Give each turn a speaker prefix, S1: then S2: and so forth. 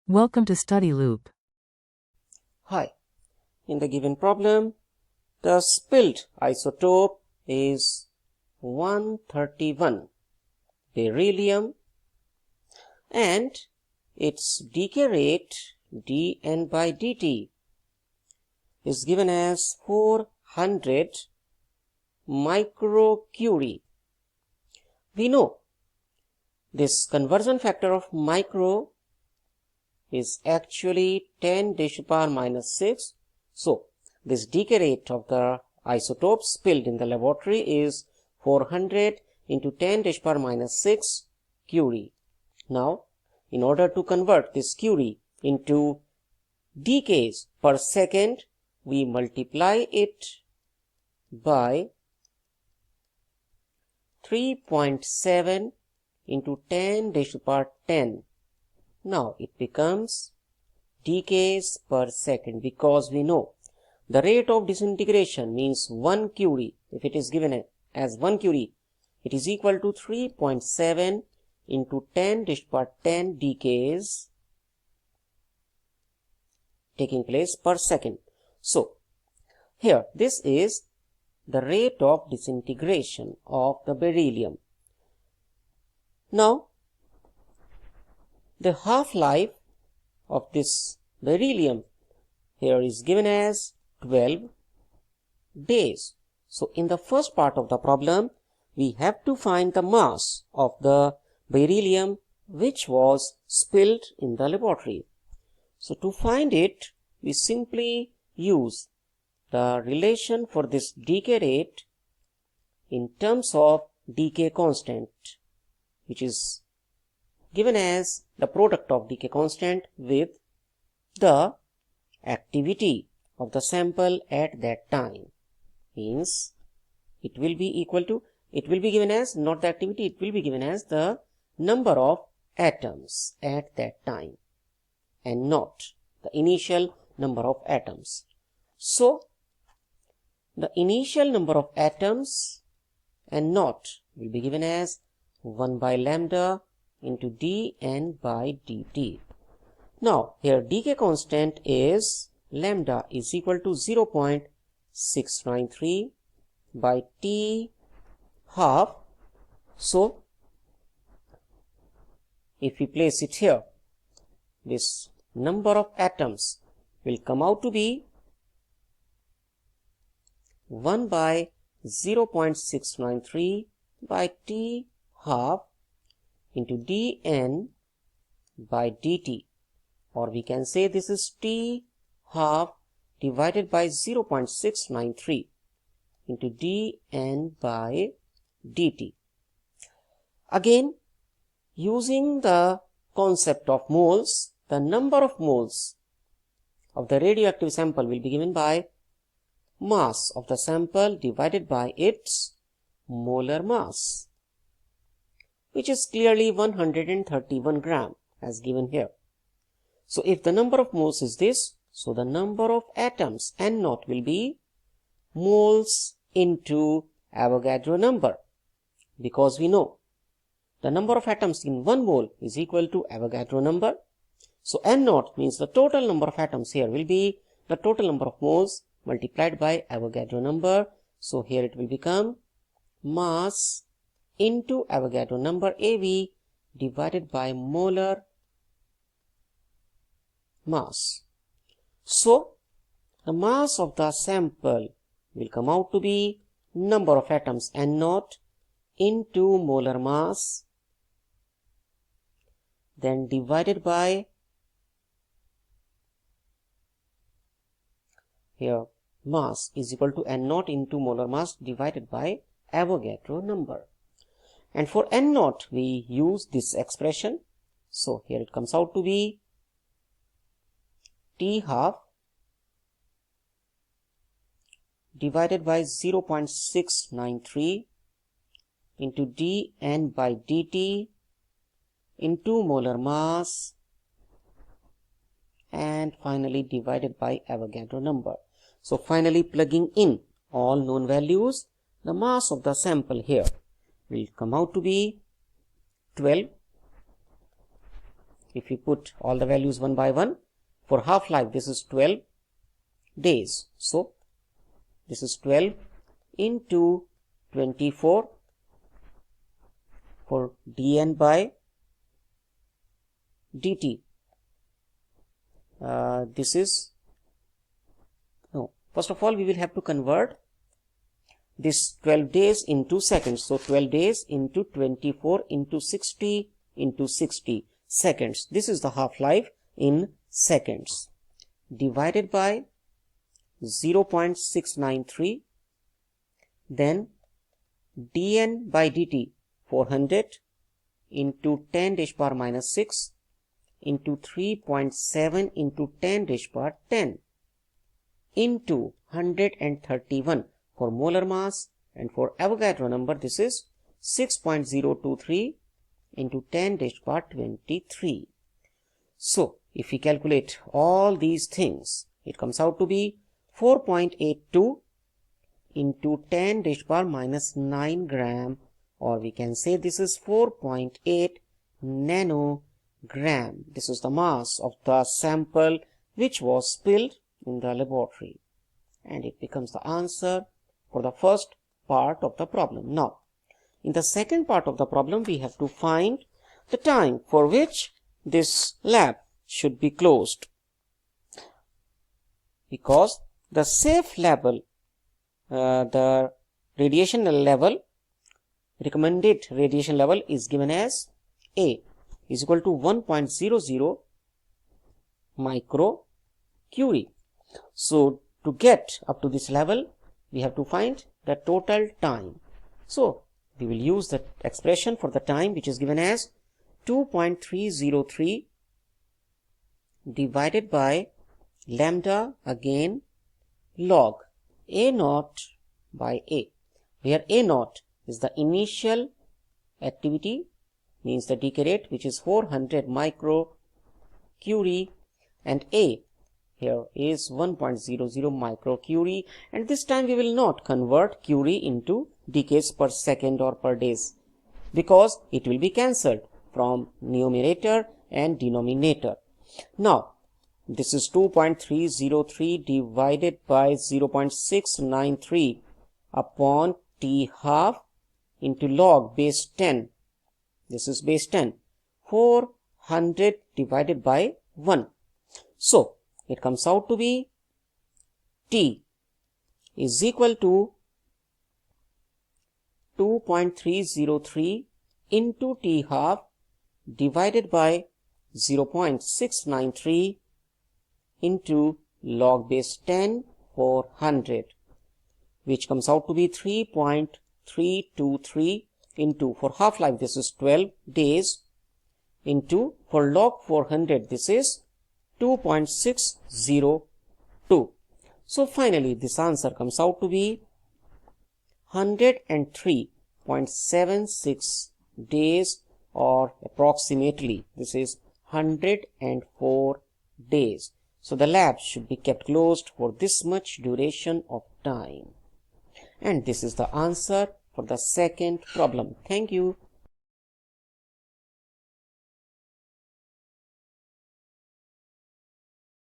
S1: Welcome to Study Loop.
S2: Hi, in the given problem, the spilled isotope is 131 beryllium and its decay rate dN by dt is given as 400 microcurie. We know this conversion factor of micro is actually 10 to the power minus 6. So, this decay rate of the isotope spilled in the laboratory is 400 into 10 to the power minus 6 curie. Now, in order to convert this curie into decays per second, we multiply it by 3.7 into 10 to the power 10. Now it becomes decays per second because we know the rate of disintegration means 1 curie. If it is given as 1 curie, it is equal to 3.7 into 10 to the power 10 decays taking place per second. So here this is the rate of disintegration of the beryllium. Now the half-life of this beryllium here is given as 12 days. So in the first part of the problem, we have to find the mass of the beryllium which was spilled in the laboratory. So to find it, we simply use the relation for this decay rate in terms of decay constant, which is given as the product of decay constant with the activity of the sample at that time. Means it will be equal to, it will be given as not the activity, it will be given as the number of atoms at that time and not the initial number of atoms. So the initial number of atoms and not will be given as 1 by lambda into dN by dt. Now here decay constant is lambda is equal to 0.693 by T half. So if we place it here, this number of atoms will come out to be 1 by 0.693 by T half into dN by dt, or we can say this is T half divided by 0.693 into dN by dt. Again, using the concept of moles, the number of moles of the radioactive sample will be given by mass of the sample divided by its molar mass, which is clearly 131 gram as given here. So if the number of moles is this, so the number of atoms N naught will be moles into Avogadro number, because we know the number of atoms in 1 mole is equal to Avogadro number. So N naught means the total number of atoms here will be the total number of moles multiplied by Avogadro number. So here it will become mass into Avogadro number AV divided by molar mass. So the mass of the sample will come out to be number of atoms N naught into molar mass, then divided by here mass is equal to N naught into molar mass divided by Avogadro number. And for N naught we use this expression. So here it comes out to be T half divided by 0.693 into dN by dt into molar mass and finally divided by Avogadro number. So finally plugging in all known values, the mass of the sample here will come out to be 12 if we put all the values one by one, for half-life this is 12 days. So this is 12 into 24 for dn by dt. First of all, we will have to convert this 12 days into seconds. So 12 days into 24 into 60 into 60 seconds. This is the half-life in seconds. Divided by 0.693. Then dn by dt 400 into 10 raised power minus 6 into 3.7 into 10 raised power 10 into 131 for molar mass, and for Avogadro number this is 6.023 into 10 raised power 23. So if we calculate all these things, it comes out to be 4.82 into 10 raised power minus 9 gram, or we can say this is 4.8 nanogram. This is the mass of the sample which was spilled in the laboratory, and it becomes the answer for the first part of the problem. Now, in the second part of the problem, we have to find the time for which this lab should be closed, because the safe level, the radiation level, recommended radiation level is given as A is equal to 1.00 microcurie. So to get up to this level, we have to find the total time. So we will use the expression for the time which is given as 2.303 divided by lambda again log A naught by A, where A naught is the initial activity, means the decay rate, which is 400 microcurie, and A here is 1.00 microcurie, and this time we will not convert curie into decays per second or per days, because it will be cancelled from numerator and denominator. Now this is 2.303 divided by 0.693 upon t half into log base 10. This is base 10. 400 divided by 1. So it comes out to be t is equal to 2.303 into t half divided by 0.693 into log base 10 for 100, which comes out to be 3.323 into, for half-life this is 12 days, into, for log 400 this is 2.602. So finally this answer comes out to be 103.76 days, or approximately this is 104 days. So the lab should be kept closed for this much duration of time. And this is the answer for the second problem. Thank you.